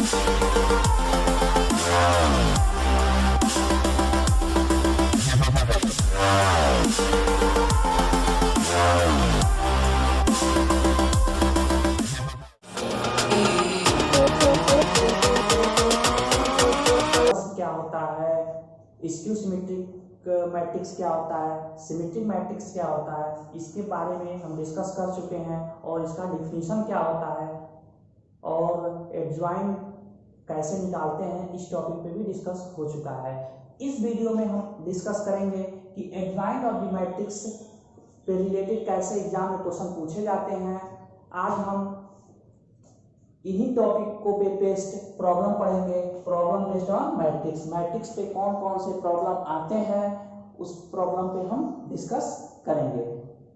क्या होता है, स्क्यू सिमेट्रिक मैट्रिक्स क्या होता है, सिमेट्रिक मैट्रिक्स क्या होता है, इसके बारे में हम डिस्कस कर चुके हैं और इसका डिफिनीशन क्या होता है और एडजॉइन कैसे निकालते हैं, इस टॉपिक पे भी डिस्कस हो चुका है। इस वीडियो में हम डिस्कस करेंगे कि एडजॉइन और दी मैट्रिक्स पे रिलेटेड कैसे एग्जाम में क्वेश्चन पूछे जाते हैं। आज हम इन्हीं टॉपिक को पे बेस्ड प्रॉब्लम पढ़ेंगे, problem based on matrix. Matrix पे कौन कौन से प्रॉब्लम आते हैं उस प्रॉब्लम पे हम डिस्कस करेंगे।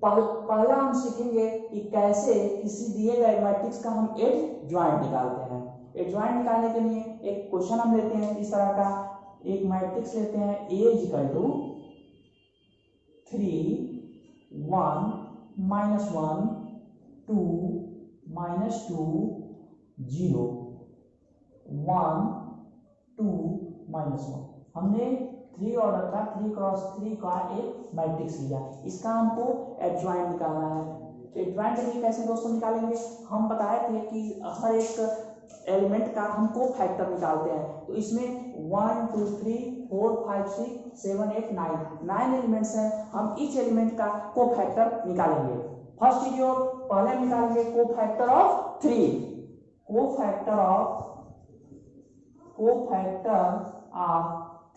पहला हम सीखेंगे कि कैसे किसी दिए गए मैट्रिक्स का हम एडजॉइंट निकालते हैं। एडजॉइंट निकालने के लिए एक क्वेश्चन हम लेते हैं इस तरह का, एक मैट्रिक्स लेते हैं A = 3 1 -1 2 -2 0 1 2 -1। हमने 3 ऑर्डर का 3 क्रॉस 3 का एक मैट्रिक्स लिया, इसका हमको एडजॉइंट निकालना है। एडजॉइंट के लिए कैसे दोस्तों निकालेंगे, हम बताए थे कि हर एक एलिमेंट का हम कोफैक्टर निकालते हैं। तो इसमें 1 2 3 4 5 6 7 8 9 एलिमेंट्स हैं, हम ईच एलिमेंट का कोफैक्टर निकालेंगे। फर्स्ट चीज जो पहले हम निकालेंगे कोफैक्टर ऑफ 3, कोफैक्टर ऑफ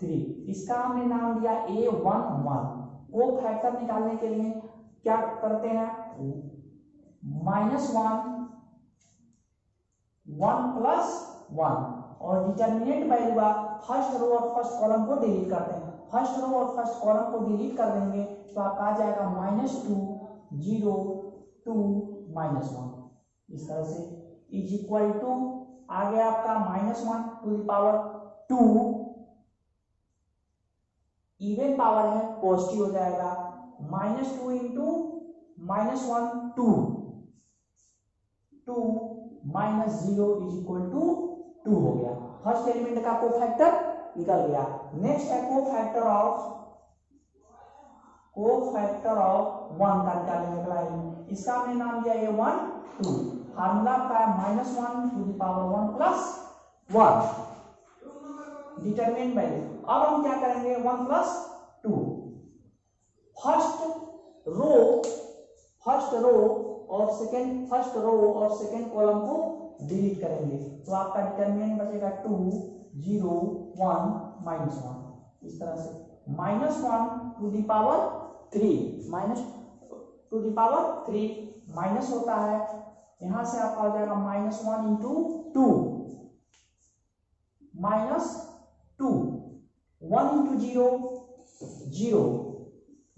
3, इसका हमने नाम दिया A11। कोफैक्टर निकालने के लिए क्या करते हैं, -1 1 + 1 और डिटरमिनेंट वैल्यू का फर्स्ट रो और फर्स्ट कॉलम को डिलीट करते हैं। फर्स्ट रो और फर्स्ट कॉलम को डिलीट कर देंगे तो आपका आ जाएगा -2 0 2 -1। इस तरह से इज इक्वल टू आ गया आपका -1⁻², इवन पावर है पॉजिटिव हो जाएगा, -2 × -1 2 2 -0 = 2 हो गया। फर्स्ट एलिमेंट का कोफैक्टर निकल गया। नेक्स्ट है कोफैक्टर ऑफ 1 का निकालने का एलिमेंट, इसका हमने नाम दिया A1 2। फार्मूला का -1⁻1 + 1 डिटरमिनेंट वैल्यू। अब हम क्या करेंगे 1 + 2, फर्स्ट रो और सेकंड कॉलम को डिलीट करेंगे तो आपका डिटरमिनेंट बचेगा 2 0 1 -1। इस तरह से -1⁻3 माइनस होता है, यहां से आपका हो जाएगा -1 × 2 -2 1 × 0 0,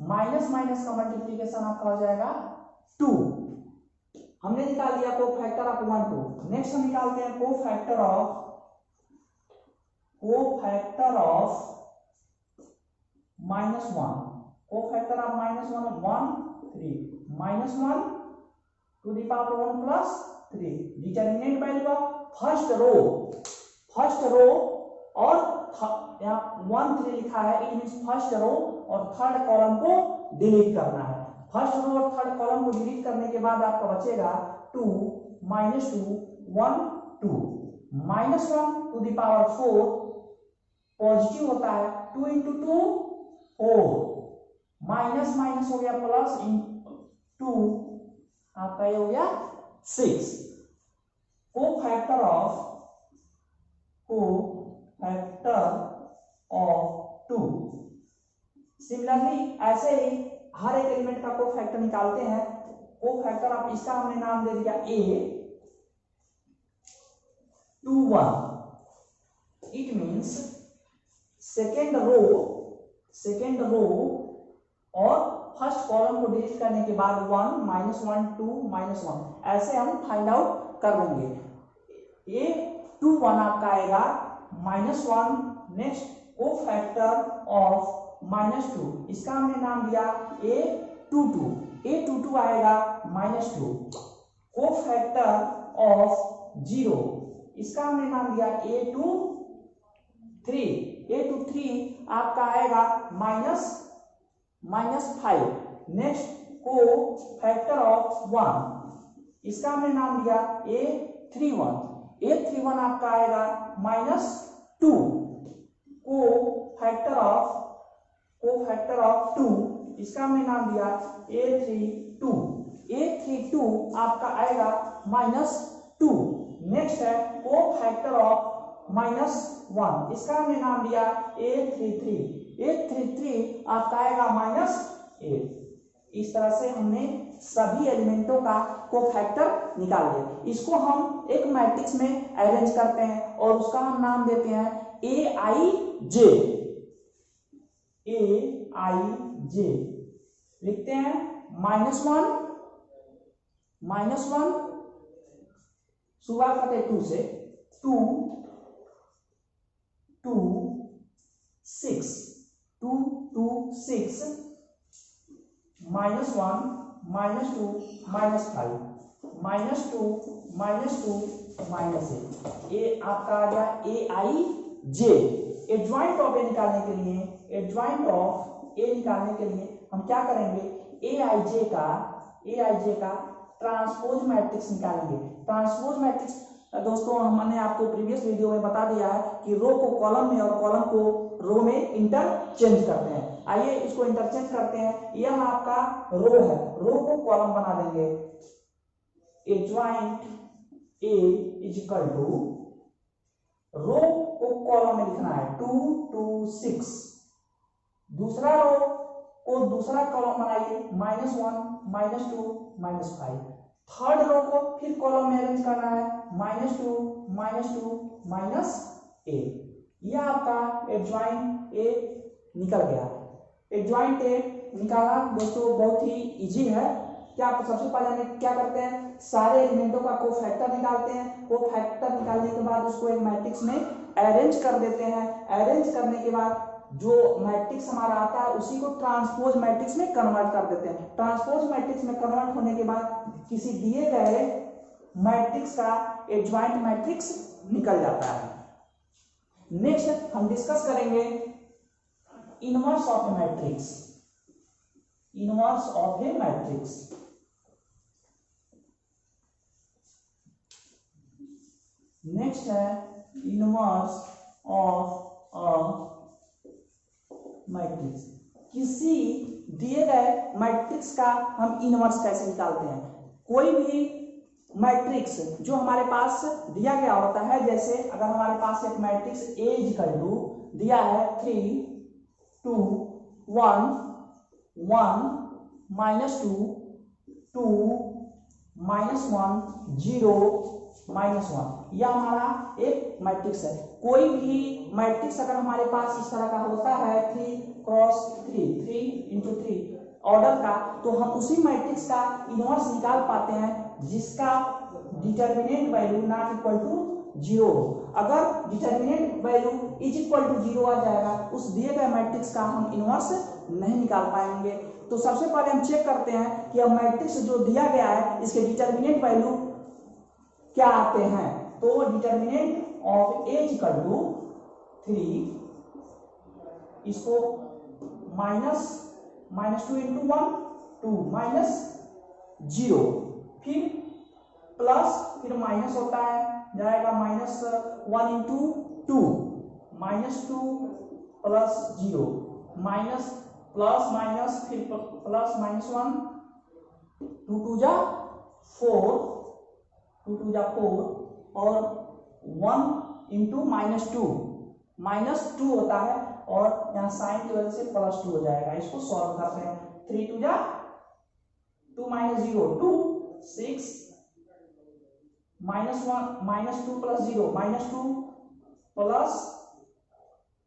माइनस माइनस का मल्टीप्लीकेशन आपका हो जाएगा 2। हमने निकाल लिया कोफैक्टर ऑफ 1 2। नेक्स्ट हम निकालते हैं cofactor of -1। Cofactor of -1 1 3 -1 ⁻1 + 3 determinant value of first row और यहाँ 1 3 लिखा है, इट मींस फर्स्ट रो और थर्ड कॉलम को डिलीट करना है। फर्स्ट रो और थर्ड कॉलम को डिलीट करने के बाद आपका बचेगा 2 -2 1 2 -1⁴ पॉजिटिव होता है, 2 × 2 4, माइनस माइनस हो गया प्लस 2, आपका ये हो गया 6। Cofactor of 2। सिमिलरली ऐसे ही हर एक एलिमेंट का कोफैक्टर निकालते हैं। कोफैक्टर ऑफ इसका हमने नाम दे दिया A21। It means second row और फर्स्ट कॉलम को डिलीट करने के बाद 1 -1 2 -1 ऐसे हम फाइंड आउट कर लेंगे। A21 आपका आएगा -1। नेक्स्ट कोफैक्टर ऑफ -2, इसका हमने नाम दिया A22 आएगा -2। कोफैक्टर ऑफ 0 इसका हमने नाम दिया A23। A23 आपका आएगा -5। नेक्स्ट को फैक्टर ऑफ 1, इसका हमने नाम दिया A31। A31 आपका आएगा -2 को फैक्टर ऑफ 2, इसका हमने नाम दिया A32। A32 आपका आएगा -2। नेक्स्ट है को फैक्टर ऑफ -1, इसका हमने नाम दिया A33। A33 आपका आएगा -8। इस तरह से हमने सभी एलिमेंटों का कोफैक्टर निकाल लिया। इसको हम एक मैट्रिक्स में अरेंज करते हैं और उसका हम नाम देते हैं AIJ। AIJ लिखते हैं -1 शुरुआत करते 2 से, 2 2 6 2 2 6 -1 -2 -5 -2 -2 -8। ये आपका आ गया AIJ। एडजॉइंट ऑफ ए निकालने के लिए हम क्या करेंगे, AIJ का ट्रांसपोज मैट्रिक्स निकालेंगे। ट्रांसपोज मैट्रिक्स दोस्तों हमने आपको प्रीवियस वीडियो में बता दिया है कि रो को कॉलम में और कॉलम को रो में इंटरचेंज करते हैं। आइए इसको इंटरचेंज करते हैं। यह आपका रो है, रो को कॉलम बना देंगे। Adjoint A is equal to, row को कॉलम में लिखना है 2 2 6, दूसरा रो को दूसरा कॉलम बनाइए -1 -2 -5, थर्ड रो को फिर कॉलम में अरेंज करना है -2 -2 -8। यह आपका एडजॉइंट A निकल गया। एडजॉइंट A निकालना दोस्तों बहुत ही इजी है। क्या आपको सबसे पहले हमें क्या करते हैं, सारे एलिमेंटों का कोफैक्टर निकालते हैं। कोफैक्टर निकालने के बाद उसको एक मैट्रिक्स में अरेंज कर देते हैं। अरेंज करने के बाद जो मैट्रिक्स हमारा आता है उसी को ट्रांसपोज मैट्रिक्स में कन्वर्ट कर देते हैं। ट्रांसपोज मैट्रिक्स में कन्वर्ट होने के बाद किसी दिए गए मैट्रिक्स का एडजॉइंट मैट्रिक्स निकल जाता है। नेक्स्ट हम डिस्कस करेंगे inverse of a matrix. Inverse of a matrix next है इनवर्स ऑफ अ मैट्रिक्स। किसी दिए गए मैट्रिक्स का हम इनवर्स कैसे निकालते हैं। कोई भी मैट्रिक्स जो हमारे पास दिया गया होता है, जैसे अगर हमारे पास एक मैट्रिक्स A इक्वल टू दिया है 3 2 1 1 -2 2 -1 0 -1, यह हमारा एक मैट्रिक्स है। कोई भी मैट्रिक्स अगर हमारे पास इस तरह का होता है 3 क्रॉस 3 3 × 3 ऑर्डर का, तो हम उसी मैट्रिक्स का इनवर्स निकाल पाते हैं जिसका determinant value not equal to 0। अगर determinant value is equal to 0 आ जाएगा, उस दिए गए मैट्रिक्स का हम इनवर्स नहीं निकाल पाएंगे। तो सबसे पहले हम चेक करते हैं कि अब मैट्रिक्स जो दिया गया है इसके डिटर्मिनेंट वैल्यू क्या आते हैं। तो determinant of A equal to 3, इसको -2 × 1 2 -0, फिर प्लस, फिर माइनस होता है जाएगा -1 × 2 -2 प्लस 0 माइनस प्लस माइनस फिर प्लस -1 2 2 जा 4 और 1 × -2 होता है और यहाँ साइन की वजह से +2 हो जाएगा। इसको सॉल्व करते हैं। 3 2 जा 2 -0 2 6 -1 -2 + 0 -2 +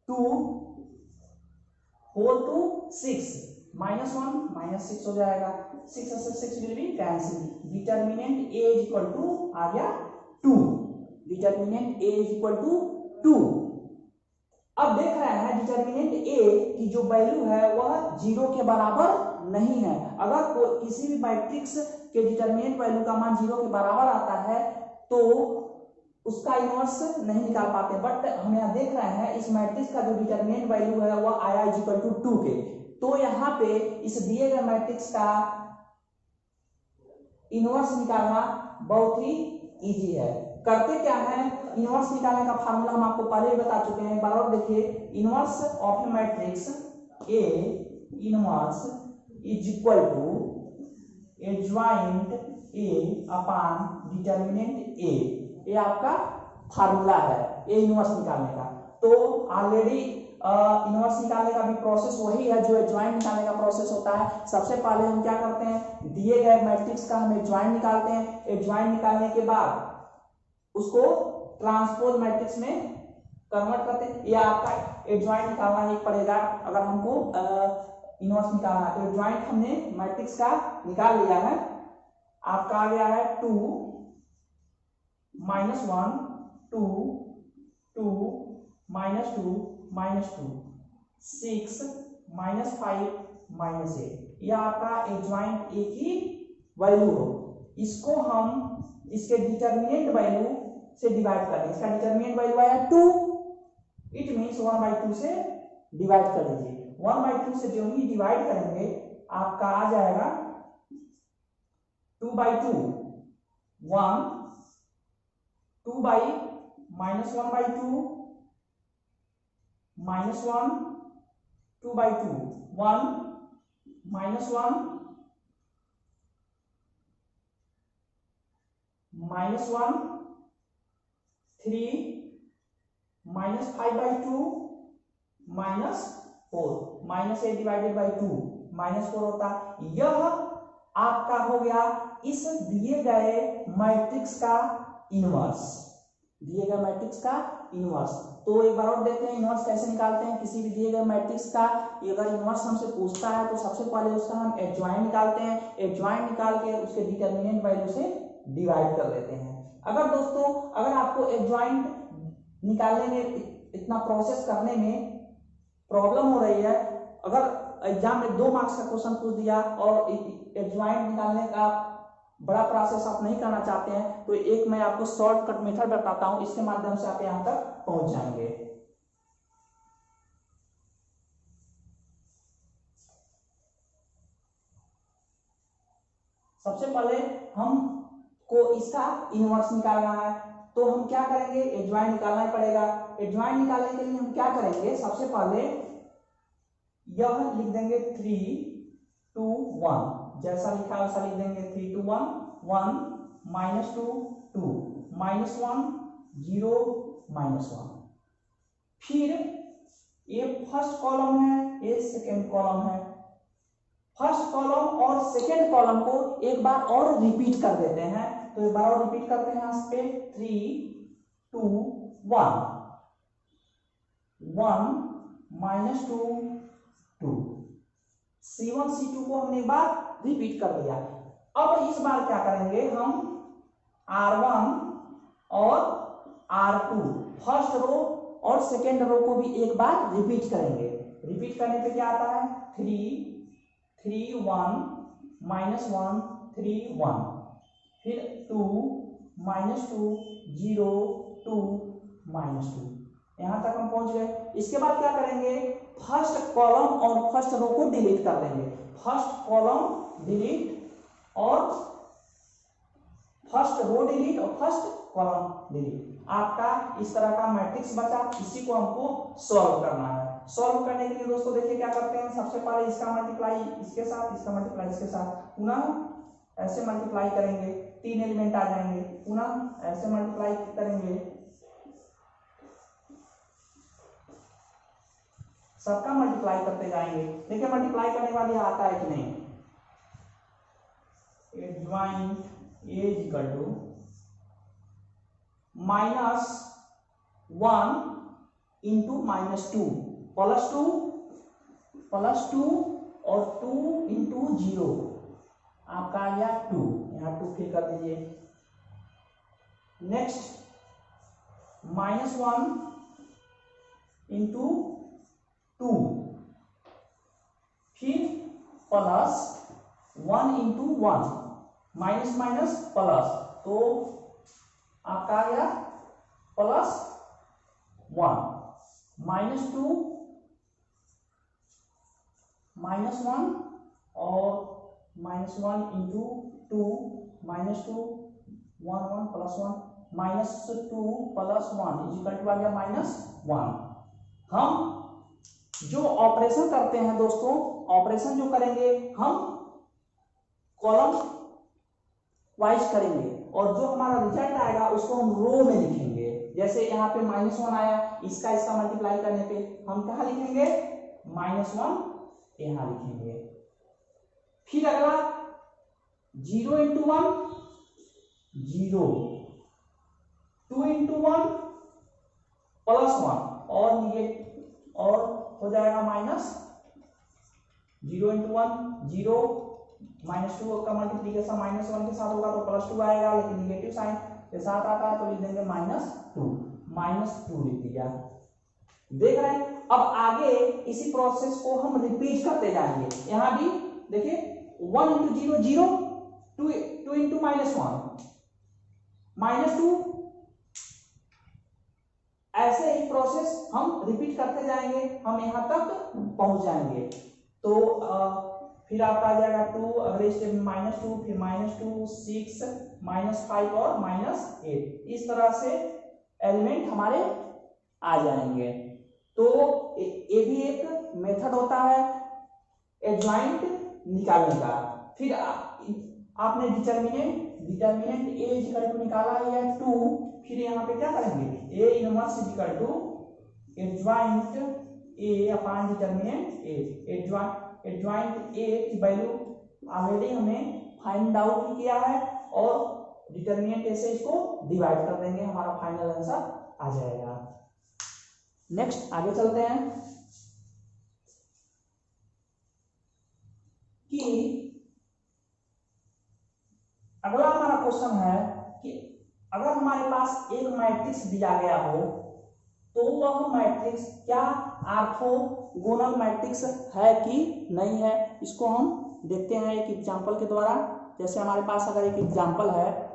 2 4 2 6 -1 -6 हो जाएगा। 6 से 6 will be cancel. Determinant A equal to आ गया 2। Determinant A equal to 2। अब देख रहे हैं डिटर्मिनेंट A की जो वैल्यू है वह 0 के बराबर नहीं है। अगर किसी भी मैट्रिक्स के डिटर्मिनेंट वैल्यू का मान 0 के बराबर आता है तो उसका इनवर्स नहीं निकाल पाते, बट हम यहाँ देख रहे हैं इस मैट्रिक्स का जो डिटरमिनेंट वैल्यू है वह आया इज इक्वल टू 2 के। तो यहाँ पे इस दिए गए मैट्रिक्स का इनवर्स निकालना बहुत ही इजी है। करते क्या है, इनवर्स निकालने का फार्मूला हम आपको पहले ही बता चुके हैं, एक बार और देखिए। Inverse of a matrix A inverse is equal to adjoint A upon determinant A. ये आपका फार्मूला है ए इनवर्स निकालने का। तो ऑलरेडी इनवर्स निकालने का भी प्रोसेस वही है जो एडजॉइंट निकालने का प्रोसेस होता है। सबसे पहले हम क्या करते हैं, दिए गए मैट्रिक्स का हम एडजॉइंट निकालते हैं। एडजॉइंट निकालने के बाद उसको ट्रांसपोज मैट्रिक्स में कन्वर्ट करते हैं। ये आपका एडजॉइंट निकालना ही पड़ेगा अगर हमको इनवर्स निकालना है। तो एडजॉइंट हमने मैट्रिक्स का निकाल लिया है। आपका आ गया है 2 -1 2 2 -2 -2 6 -5 -8। यह आपका एडजॉइंट ए की वैल्यू हो। इसको हम इसके डिटरमिनेंट वैल्यू से डिवाइड कर दें। इसका डिटरमिनेंट वैल्यू आया 2, इट मीन्स 1/2 से डिवाइड कर दीजिए। 1/2 से जो ही डिवाइड करेंगे आपका आ जाएगा 2/2 1 2 by -1/2 -1 2/2 1 -1 -1 3 -5/2 -4 -8 डिवाइडेड बाई 2 -4 होता। यह आपका हो गया इस दिए गए मैट्रिक्स का इनवर्स, दिए गए मैट्रिक्स का इनवर्स। तो एक बार और देखते हैं इनवर्स कैसे निकालते हैं किसी भी दिए गए मैट्रिक्स का। अगर इनवर्स हमसे पूछता है तो सबसे पहले उसका हम एडजॉइंट निकालते हैं। एडजॉइंट निकाल के उसके डिटरमिनेंट वैल्यू से डिवाइड कर लेते हैं। अगर दोस्तों अगर आपको एडजॉइंट निकालने में इतना प्रोसेस करने में प्रॉब्लम हो रही है, अगर एग्जाम में 2 मार्क्स का क्वेश्चन पूछ दिया और एडजॉइंट निकालने का बड़ा प्रोसेस आप नहीं करना चाहते हैं, तो एक मैं आपको शॉर्टकट मेथड बताता हूं, इसके माध्यम से आप यहां तक पहुंच जाएंगे। सबसे पहले हमको इसका इनवर्स निकालना है, तो हम क्या करेंगे, एडजॉइंट निकालना ही पड़ेगा। एडजॉइंट निकालने के लिए हम क्या करेंगे, सबसे पहले यह लिख देंगे 3 2 1, जैसा लिखा है वैसा लिख देंगे 3 2 1 1 -2 2 -1 0 -1। फिर ये फर्स्ट कॉलम है, ये सेकेंड कॉलम है। फर्स्ट कॉलम और सेकेंड कॉलम को एक बार और रिपीट कर देते हैं। तो एक बार और रिपीट करते हैं यहाँ पे 3 2 1 1 -2 2। C1 C2 को हमने एक बार रिपीट कर दिया। अब इस बार क्या करेंगे, हम R1 और R2 फर्स्ट रो और सेकेंड रो को भी एक बार रिपीट करेंगे। रिपीट करने पे क्या आता है 3 3 1 -1 3 1, फिर 2 -2 0 2 -2। यहां तक हम पहुंच गए। इसके बाद क्या करेंगे, फर्स्ट कॉलम और फर्स्ट रो को डिलीट कर देंगे। फर्स्ट कॉलम डिलीट और फर्स्ट रो डिलीट और फर्स्ट कॉलम डिलीट। आपका इस तरह का मैट्रिक्स बचा, इसी को हमको सॉल्व करना है। सॉल्व करने के लिए दोस्तों देखिए क्या करते हैं, सबसे पहले इसका मल्टीप्लाई इसके साथ, इसका मल्टीप्लाई इसके साथ, पुनः ऐसे मल्टीप्लाई करेंगे, 3 एलिमेंट आ जाएंगे, पुनः ऐसे मल्टीप्लाई करेंगे, सबका मल्टीप्लाई करते जाएंगे। देखिए मल्टीप्लाई करने वाले आता है कि नहीं। Adjoint A is equal to -1 into -2 +2 और 2 इंटू 0 आपका आ गया 2। यहाँ 2 फिल कर दीजिए। नेक्स्ट -1 इंटू 2, फिर +1 इंटू 1, माइनस माइनस प्लस, तो आपका आ गया प्लस 1 -2 -1 और -1 into 2 -2 1 1 plus 1 -2 plus 1 is equal to आ गया -1। हम जो ऑपरेशन करते हैं दोस्तों, ऑपरेशन जो करेंगे हम कॉलम वाइज करेंगे और जो हमारा रिजल्ट आएगा उसको हम रो में लिखेंगे। जैसे यहाँ पे -1 आया, इसका मल्टीप्लाई करने पे हम कहाँ लिखेंगे, -1 यहाँ लिखेंगे। फिर अगला 0 इंटू 1 0, 2 इंटू 1 प्लस 1 और हो जाएगा -0 इंटू 1 0, -2 का मल्टीप्लीकेशन -1 के साथ होगा तो +2 आएगा, लेकिन निगेटिव साइन के साथ आता है तो लिख देंगे -2 लिख दिया। देख रहे हैं, अब आगे इसी प्रोसेस को हम रिपीट करते जाएंगे। यहां भी देखिए 1 इंटू 0 0, 2 इंटू -1 -2, ऐसे ही प्रोसेस हम रिपीट करते जाएंगे, हम यहां तक पहुंच जाएंगे। तो फिर आपका आ जाएगा 2, अगले स्टेप में -2, फिर -2 6 -5 और -8, इस तरह से एलिमेंट हमारे आ जाएंगे। तो ये भी एक मेथड होता है एडजॉइंट निकालने का। फिर आपने determinant A is equal to निकाला है 2, फिर यहाँ पे क्या करेंगे, A inverse is equal to adjoint A upon determinant A. Adjoint A की वैल्यू ऑलरेडी हमने फाइंड आउट किया है और डिटर्मिनेंट ए से इसको डिवाइड कर देंगे, हमारा फाइनल आंसर आ जाएगा। नेक्स्ट आगे चलते हैं कि अगला हमारा क्वेश्चन है कि अगर हमारे पास एक मैट्रिक्स दिया गया हो तो वह मैट्रिक्स क्या ऑर्थोगोनल मैट्रिक्स है कि नहीं है, इसको हम देखते हैं एक एग्जांपल के द्वारा। जैसे हमारे पास अगर एक एग्जांपल है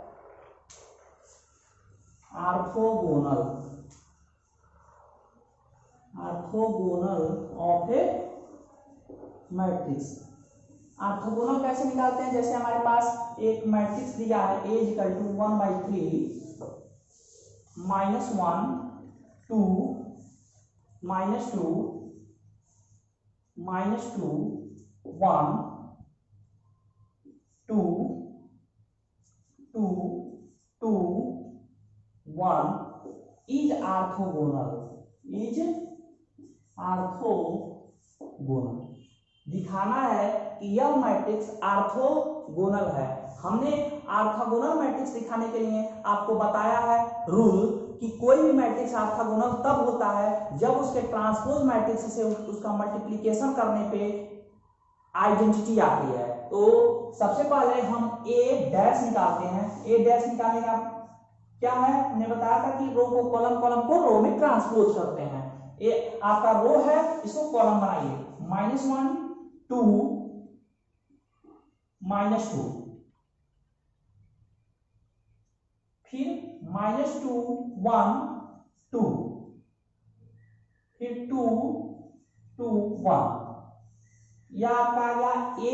orthogonal of a matrix. Orthogonal कैसे निकालते हैं, जैसे हमारे पास एक मैट्रिक्स दिया है A = 1/3 -1 2 -2 -2 1 2 2 2 1 इज ऑर्थोगोनल दिखाना है कि यह मैट्रिक्स ऑर्थोगोनल है। हमने ऑर्थोगोनल मैट्रिक्स दिखाने के लिए आपको बताया है रूल कि कोई भी मैट्रिक्स ऑर्थोगोनल तब होता है जब उसके ट्रांसपोज मैट्रिक्स से उसका मल्टीप्लिकेशन करने पे आइडेंटिटी आती है। तो सबसे पहले हम A' निकालते हैं। A' निकालने का क्या है, हमने बताया था कि रो को कॉलम को रो में ट्रांसपोज करते हैं। ये आपका रो है, इसको कॉलम बनाइए, -1 2 -2, फिर -2 1 2, फिर 2 2 1, यह आपका आ गया A'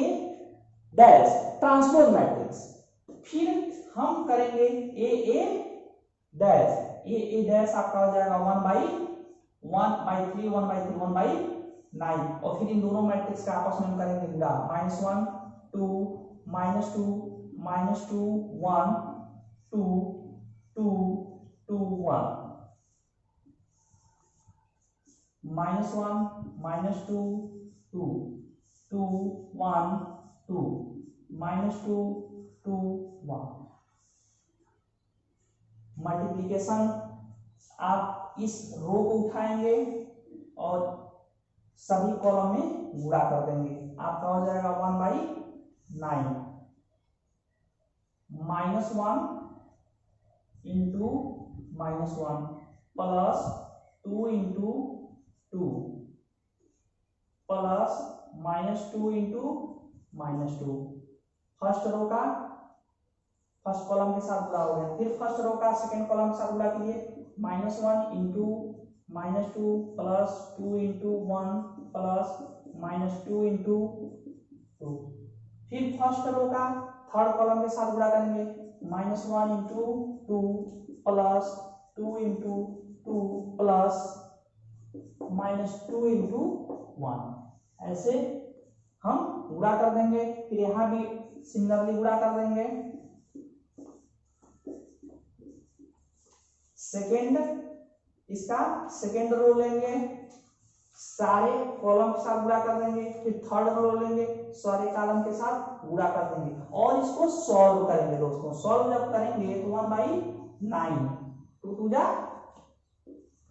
ट्रांसपोज मैट्रिक्स। फिर हम करेंगे A' आपका हो जाएगा 1/3 1/3 1/9, और फिर इन दोनों मैट्रिक्स का आपस में हम करेंगे गुणा, -1 2 -2 -2 1 2 2 2 1 -1 -2 2 2 1 2 -2 2 1। मल्टीप्लिकेशन आप इस रो को उठाएंगे और सभी कॉलम में गुणा कर देंगे, आपका हो जाएगा 1/9 -1 into -1 plus 2 into 2 plus -2 into -2। First row का फर्स्ट कॉलम के साथ गुणा हो गया, फिर फर्स्ट रो का सेकंड कॉलम के साथ गुणा कीजिए, -1 into -2 plus 2 into 1 plus -2 into 2। फिर फर्स्ट रो का थर्ड कॉलम के साथ गुणा करेंगे, -1 into 2 plus 2 into 2 plus -2 into 1। ऐसे हम गुणा कर देंगे। फिर यहाँ भी सिमिलरली गुणा कर देंगे। सेकेंड, इसका सेकेंड रो लेंगे, सारे कॉलम के साथ गुणा कर देंगे। फिर थर्ड रो लेंगे, सारे कॉलम के साथ गुणा कर देंगे और इसको सॉल्व करेंगे। दोस्तों सॉल्व जब करेंगे तो 1/9, 2 2 जा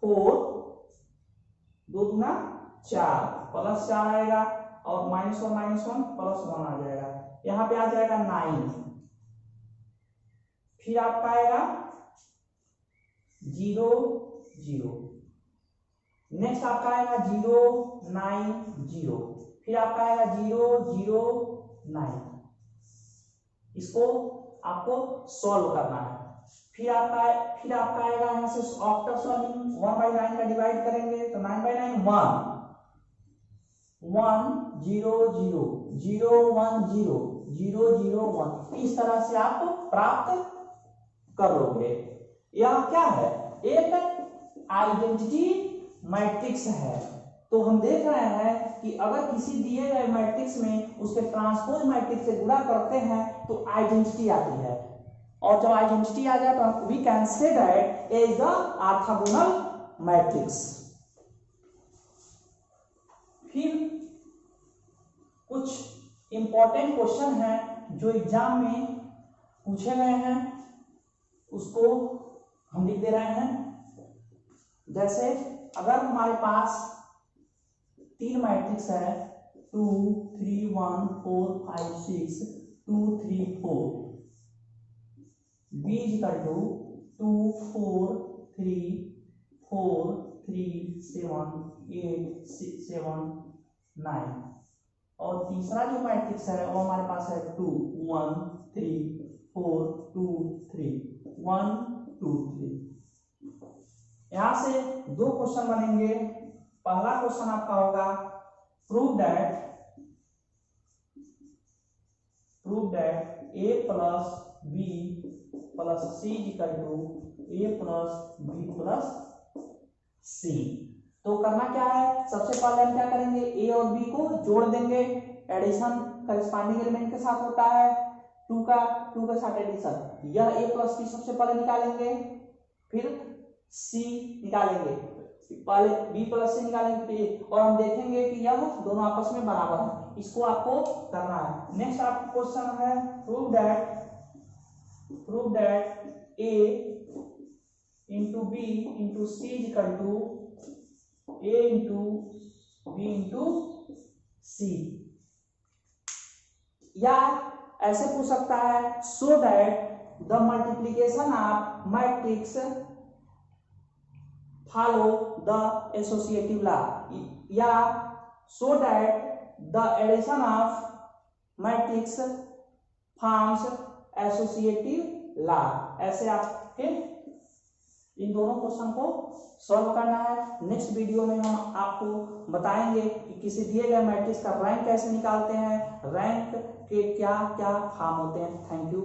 4, 2 दूना 4 प्लस 4 आएगा और -1 प्लस 1 आ जाएगा। यहाँ पे आ जाएगा 9। फिर आपका आएगा 0 0। नेक्स्ट आपका आएगा 0 9 0। फिर आपका आएगा 0 0 9। इसको आपको सॉल्व करना है। फिर आपका आएगा यहाँ से आफ्टर सॉल्विंग 1/9 का डिवाइड करेंगे तो 9/9 1 1 0 0 0 1 0 0 0 1। इस तरह से आप प्राप्त करोगे। यह क्या है? एक आइडेंटिटी मैट्रिक्स है। तो हम देख रहे हैं कि अगर किसी दिए गए मैट्रिक्स में उसके ट्रांसपोज मैट्रिक्स से गुणा करते हैं तो आइडेंटिटी आती है, और जब आइडेंटिटी आ जाए तो we can say that is the orthogonal matrix. फिर कुछ इंपॉर्टेंट क्वेश्चन हैं जो एग्जाम में पूछे गए हैं, उसको हम लिख दे रहे हैं। जैसे अगर हमारे पास 3 मैट्रिक्स है 2 3 1 4 5 6 2 3 4, B इक्वल टू 2 4 3 4 3 7 8 6 7 9। और तीसरा जो मैट्रिक्स है वो हमारे पास है 2 1 3 4 2 3 1 2 3। यहां से 2 क्वेश्चन बनेंगे। पहला क्वेश्चन आपका होगा prove that A plus B plus C equal to A plus B plus C। तो करना क्या है, सबसे पहले हम क्या करेंगे, A और B को जोड़ देंगे। एडिशन करेस्पॉन्डिंग एलिमेंट के साथ होता है, 2 के साथ एडिशन। यह A प्लस B सबसे पहले निकालेंगे, फिर C निकालेंगे, पहले B प्लस C निकालेंगे और हम देखेंगे कि यह दोनों आपस में बराबर है। इसको आपको करना है। नेक्स्ट आपका क्वेश्चन है prove that A into B into C equal to A into B into C। या ऐसे पूछ सकता है so that the multiplication of matrix follow the associative law, या so that the addition of matrix forms associative law. ऐसे आपके इन दोनों question को सॉल्व करना है। नेक्स्ट वीडियो में हम आपको बताएंगे कि किसी दिए गए मैट्रिक्स का रैंक कैसे निकालते हैं, रैंक के क्या क्या फॉर्म होते हैं। Thank you.